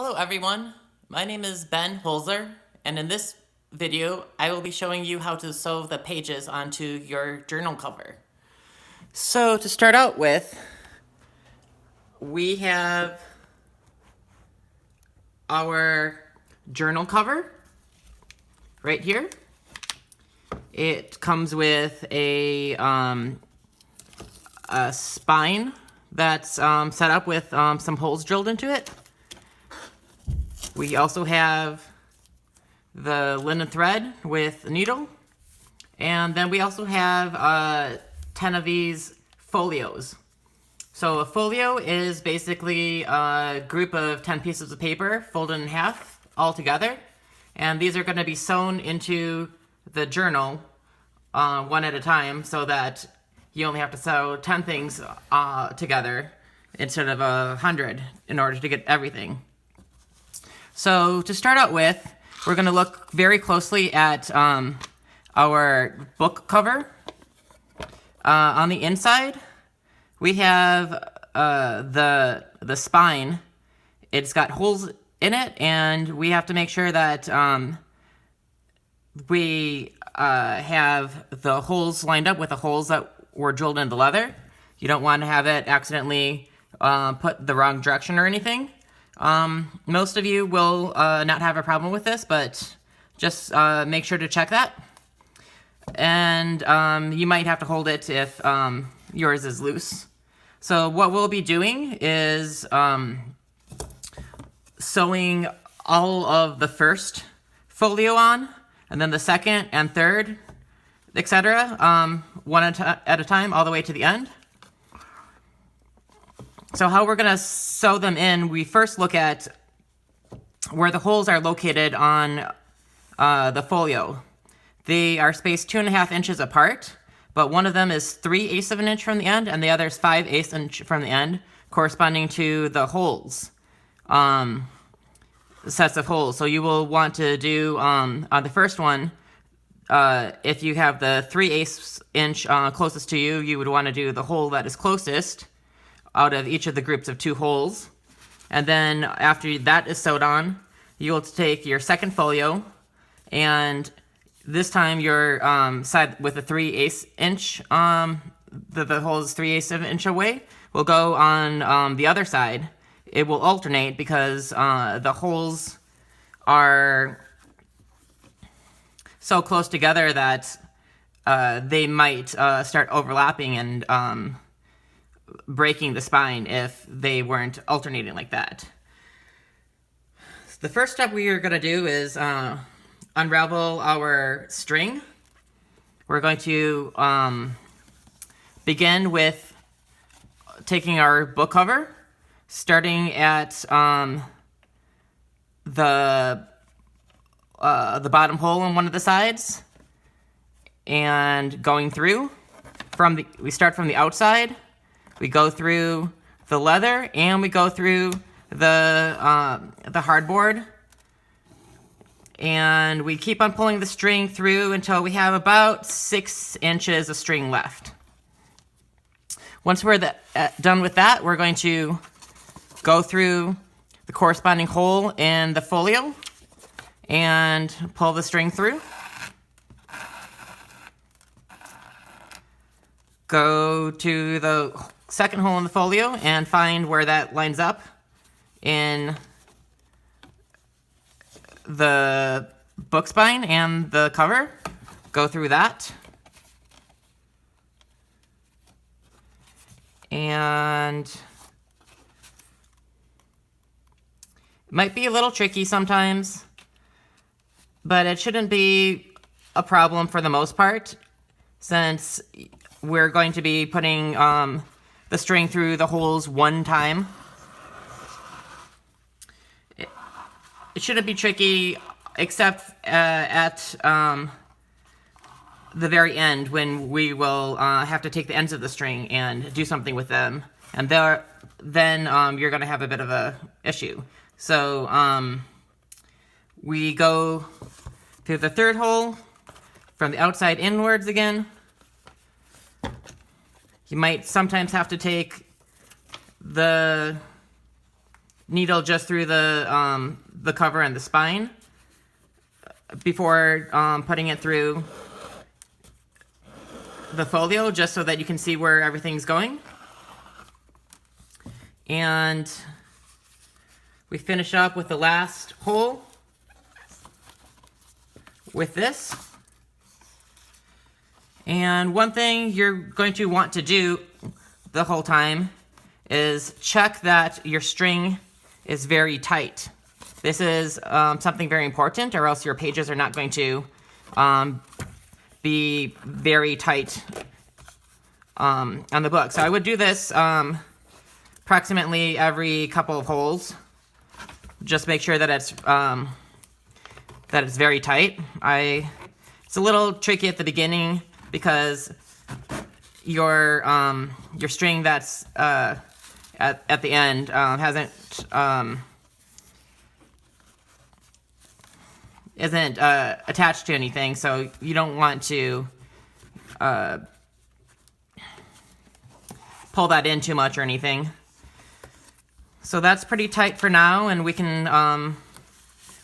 Hello everyone, my name is Ben Holzer, and in this video I will be showing you how to sew the pages onto your journal cover. So to start out with, we have our journal cover right here. It comes with a spine that's set up with some holes drilled into it. We also have the linen thread with a needle. And then we also have 10 of these folios. So a folio is basically a group of 10 pieces of paper folded in half all together. And these are going to be sewn into the journal one at a time so that you only have to sew 10 things together instead of 100 in order to get everything. So to start out with, we're going to look very closely at our book cover. On the inside, we have the spine. It's got holes in it, and we have to make sure that we have the holes lined up with the holes that were drilled into leather. You don't want to have it accidentally put the wrong direction or anything. Most of you will not have a problem with this, but just make sure to check that. And you might have to hold it if yours is loose. So what we'll be doing is sewing all of the first folio on, and then the second and third, etc., one at a time, all the way to the end. So how we're going to sew them in, we first look at where the holes are located on the folio. They are spaced 2.5 inches apart, but one of them is 3/8 of an inch from the end, and the other is 5/8 inch from the end, corresponding to the holes, sets of holes. So you will want to do, on the first one, if you have the 3/8 inch closest to you, you would want to do the hole that is closest out of each of the groups of 2 holes. And then after that is sewed on, you will take your second folio, and this time your side with a 3/8 inch, the hole is 3/8 of an inch away, will go on the other side. It will alternate because the holes are so close together that they might start overlapping and breaking the spine if they weren't alternating like that. The first step we are going to do is unravel our string. We're going to begin with taking our book cover, starting at the bottom hole on one of the sides, and going through we start from the outside. We go through the leather, and we go through the hardboard, and we keep on pulling the string through until we have about 6 inches of string left. Once we're done with that, we're going to go through the corresponding hole in the folio and pull the string through. Go to the second hole in the folio and find where that lines up in the book spine and the cover. Go through that. And it might be a little tricky sometimes, but it shouldn't be a problem for the most part, since we're going to be putting the string through the holes one time. It shouldn't be tricky, except at the very end, when we will have to take the ends of the string and do something with them, and then you're going to have a bit of a issue. So we go through the third hole from the outside inwards again. You might sometimes have to take the needle just through the cover and the spine before putting it through the folio, just so that you can see where everything's going. And we finish up with the last hole with this. And one thing you're going to want to do the whole time is check that your string is very tight. This is something very important, or else your pages are not going to be very tight on the book. So I would do this approximately every couple of holes. Just make sure that it's very tight. It's a little tricky at the beginning because your string that's at the end isn't attached to anything, so you don't want to pull that in too much or anything. So that's pretty tight for now, and we can,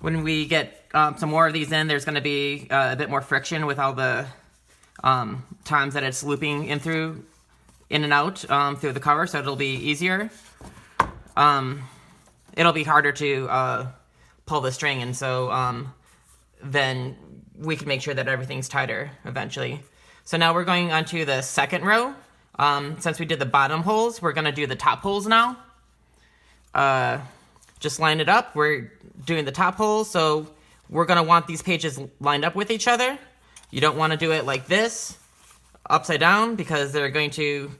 when we get some more of these in, there's going to be a bit more friction with all the times that it's looping in and out through the cover, so it'll be easier. It'll be harder to pull the string, and so then we can make sure that everything's tighter eventually. So now we're going on to the second row. Since we did the bottom holes, we're going to do the top holes now. Just line it up. We're doing the top holes, so we're going to want these pages lined up with each other. You don't want to do it like this, upside down, because they're going to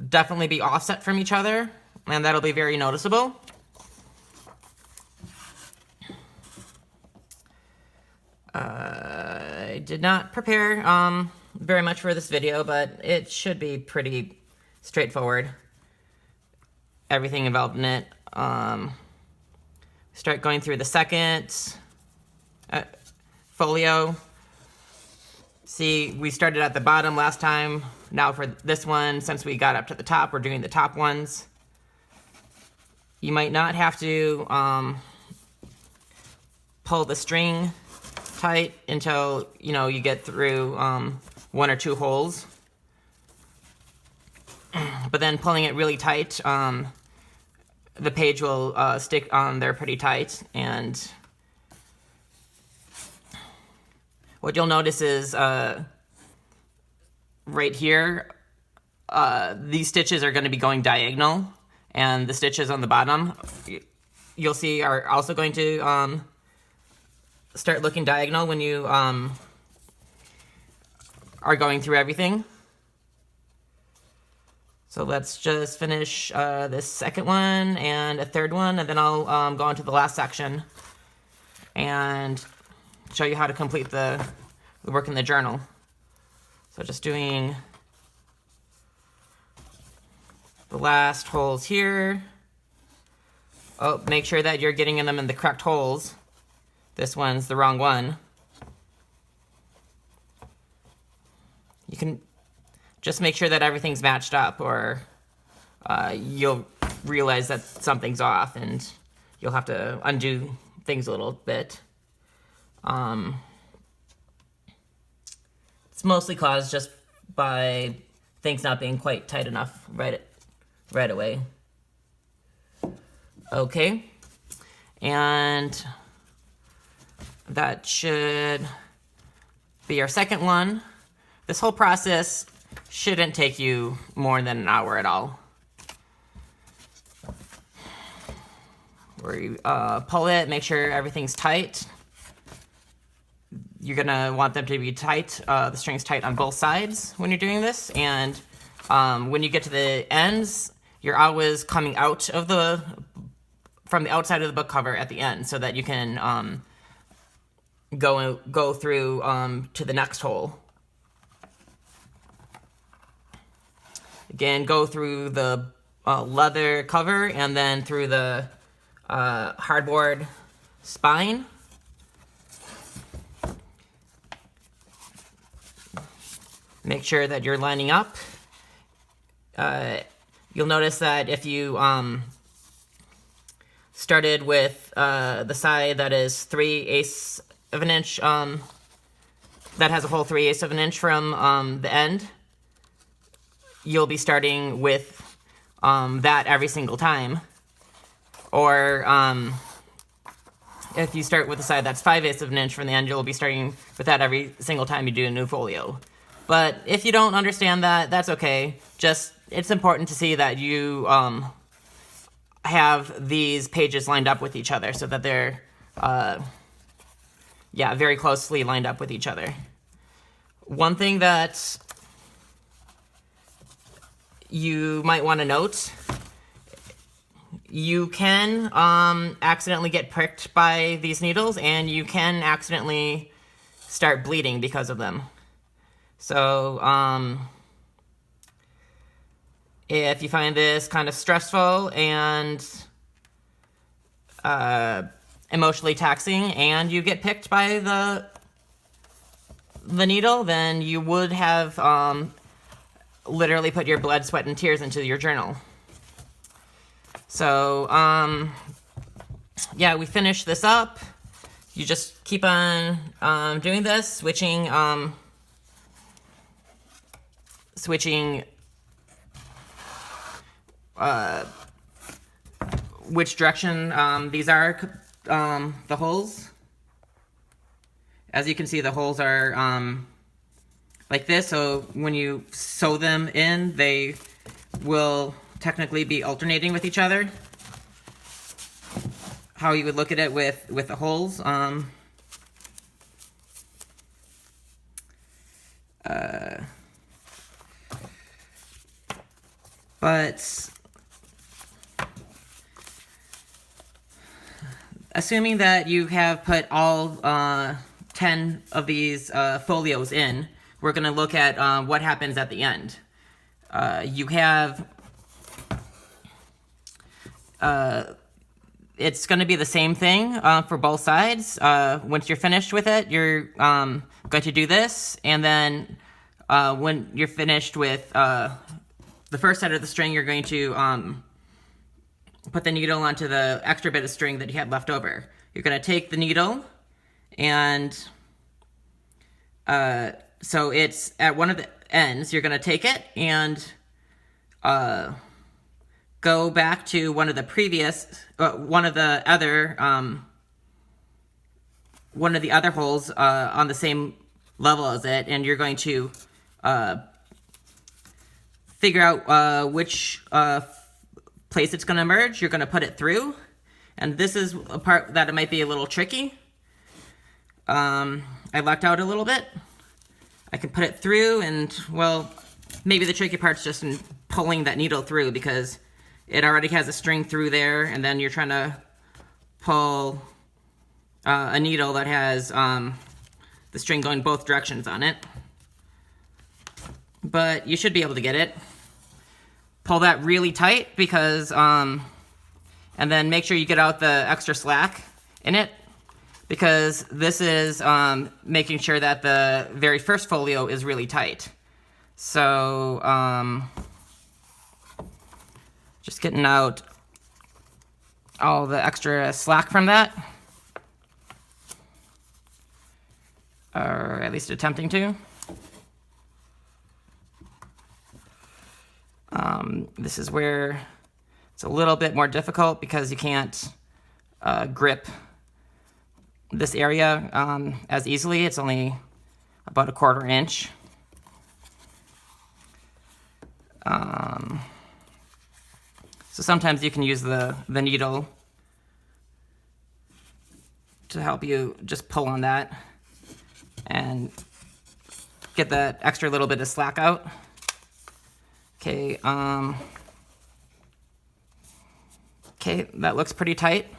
definitely be offset from each other, and that'll be very noticeable. I did not prepare very much for this video, but it should be pretty straightforward. Everything involved in it. Start going through the second folio. See, we started at the bottom last time. Now for this one, since we got up to the top, we're doing the top ones. You might not have to pull the string tight until, you get through one or two holes. But then pulling it really tight, the page will stick on there pretty tight. And what you'll notice is right here, these stitches are going to be going diagonal, and the stitches on the bottom, you'll see, are also going to start looking diagonal when you are going through everything. So let's just finish this second one and a third one, and then I'll go on to the last section and show you how to complete the work in the journal. So just doing the last holes here. Oh, make sure that you're getting them in the correct holes. This one's the wrong one. You can just make sure that everything's matched up, or you'll realize that something's off and you'll have to undo things a little bit. It's mostly caused just by things not being quite tight enough right away. Okay, and that should be our second one. This whole process shouldn't take you more than an hour at all. Where you pull it, make sure everything's tight. You're gonna want them to be tight, the string's tight on both sides when you're doing this, and when you get to the ends, you're always coming out of from the outside of the book cover at the end, so that you can go through to the next hole. Again, go through the leather cover and then through the hardboard spine. Make sure that you're lining up. You'll notice that if you started with the side that is 3/8 of an inch, that has a hole 3/8 of an inch from the end, you'll be starting with that every single time. Or if you start with a side that's 5/8 of an inch from the end, you'll be starting with that every single time you do a new folio. But if you don't understand that, that's okay. Just, it's important to see that you have these pages lined up with each other so that they're, very closely lined up with each other. One thing that you might want to note, you can accidentally get pricked by these needles, and you can accidentally start bleeding because of them. So if you find this kind of stressful and emotionally taxing, and you get picked by the needle, then you would have literally put your blood, sweat, and tears into your journal. So, we finish this up. You just keep on doing this, switching which direction these are, the holes. As you can see, the holes are like this, so when you sew them in, they will technically be alternating with each other. How you would look at it with the holes. But assuming that you have put all 10 of these folios in, we're going to look at what happens at the end. You have it's going to be the same thing for both sides. Once you're finished with it, you're going to do this, and then when you're finished with the first side of the string, you're going to put the needle onto the extra bit of string that you had left over. You're going to take the needle, and so it's at one of the ends. You're going to take it and go back to one of the other holes on the same level as it, and you're going to figure out which place it's going to merge. You're going to put it through, and this is a part that it might be a little tricky. I lucked out a little bit. I can put it through, and well, maybe the tricky part's just in pulling that needle through, because it already has a string through there, and then you're trying to pull a needle that has the string going both directions on it. But you should be able to get it. Pull that really tight, because and then make sure you get out the extra slack in it, because this is making sure that the very first folio is really tight. So just getting out all the extra slack from that, or at least attempting to. This is where it's a little bit more difficult, because you can't grip this area as easily. It's only about 1/4 inch. So sometimes you can use the needle to help you just pull on that and get that extra little bit of slack out. Okay, okay, that looks pretty tight.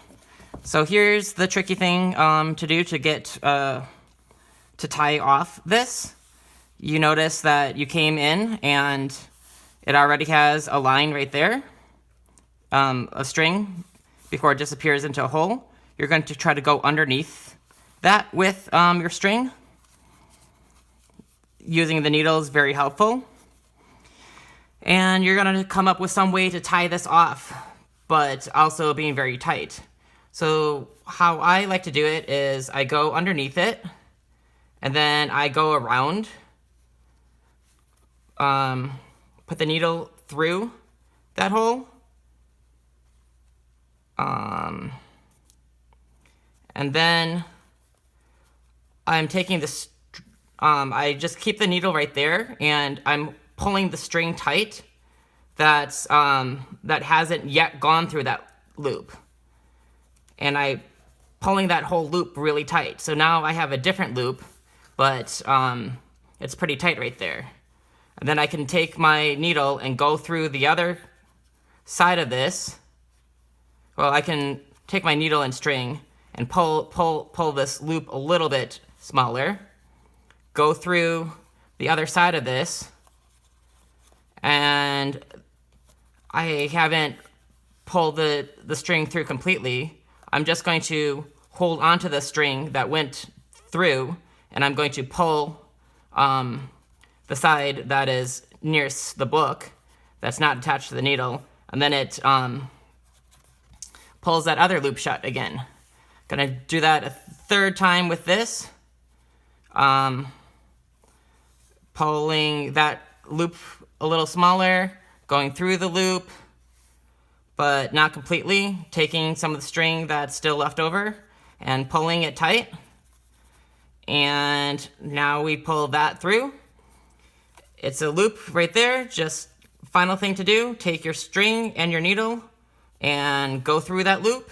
So here's the tricky thing to do to get to tie off this. You notice that you came in and it already has a line right there of string before it disappears into a hole. You're going to try to go underneath that with your string. Using the needle is very helpful. And you're going to come up with some way to tie this off, but also being very tight. So how I like to do it is I go underneath it, and then I go around, put the needle through that hole, and then I'm taking this, I just keep the needle right there, and I'm pulling the string tight that hasn't yet gone through that loop. And I pulling that whole loop really tight. So now I have a different loop, but it's pretty tight right there. And then I can take my needle and go through the other side of this. Well, I can take my needle and string and pull this loop a little bit smaller, go through the other side of this, and I haven't pulled the string through completely. I'm just going to hold onto the string that went through, and I'm going to pull the side that is nearest the book that's not attached to the needle, and then it pulls that other loop shut again. Gonna do that a third time with this. Pulling that loop a little smaller, going through the loop, but not completely, taking some of the string that's still left over and pulling it tight. And now we pull that through. It's a loop right there. Just final thing to do, take your string and your needle and go through that loop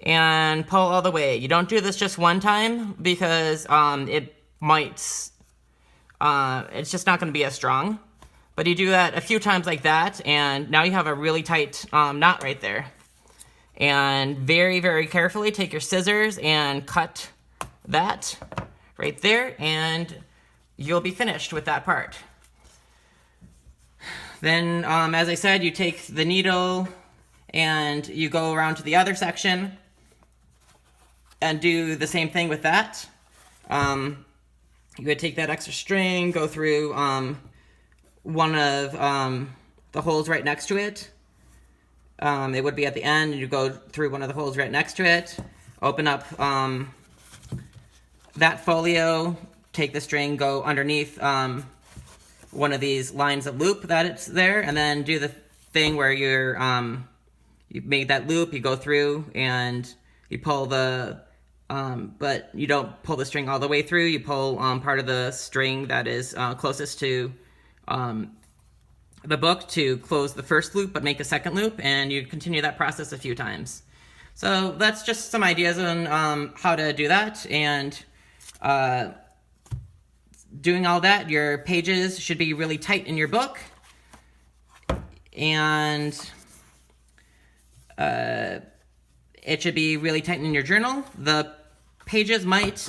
and pull all the way. You don't do this just one time because it might, it's just not going to be as strong. But you do that a few times like that, and now you have a really tight knot right there. And very, very carefully take your scissors and cut that right there, and you'll be finished with that part. Then, as I said, you take the needle and you go around to the other section and do the same thing with that. You would take that extra string, go through one of the holes right next to it. It would be at the end, and you go through one of the holes right next to it, open up that folio, take the string, go underneath one of these lines of loop that it's there, and then do the thing where you make that loop, you go through and you pull the, but you don't pull the string all the way through, you pull part of the string that is closest to the book to close the first loop but make a second loop, and you continue that process a few times. So that's just some ideas on how to do that, and doing all that, your pages should be really tight in your book, and it should be really tight in your journal. The pages might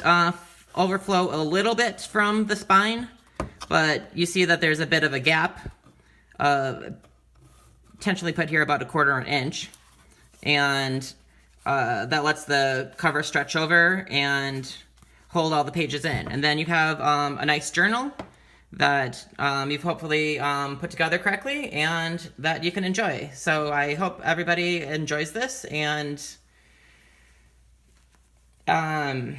overflow a little bit from the spine, but you see that there's a bit of a gap, potentially put here about 1/4 inch, and that lets the cover stretch over and hold all the pages in. And then you have a nice journal that you've hopefully put together correctly and that you can enjoy. So I hope everybody enjoys this, and I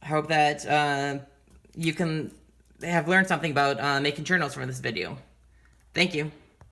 hope that you can have learned something about making journals from this video. Thank you.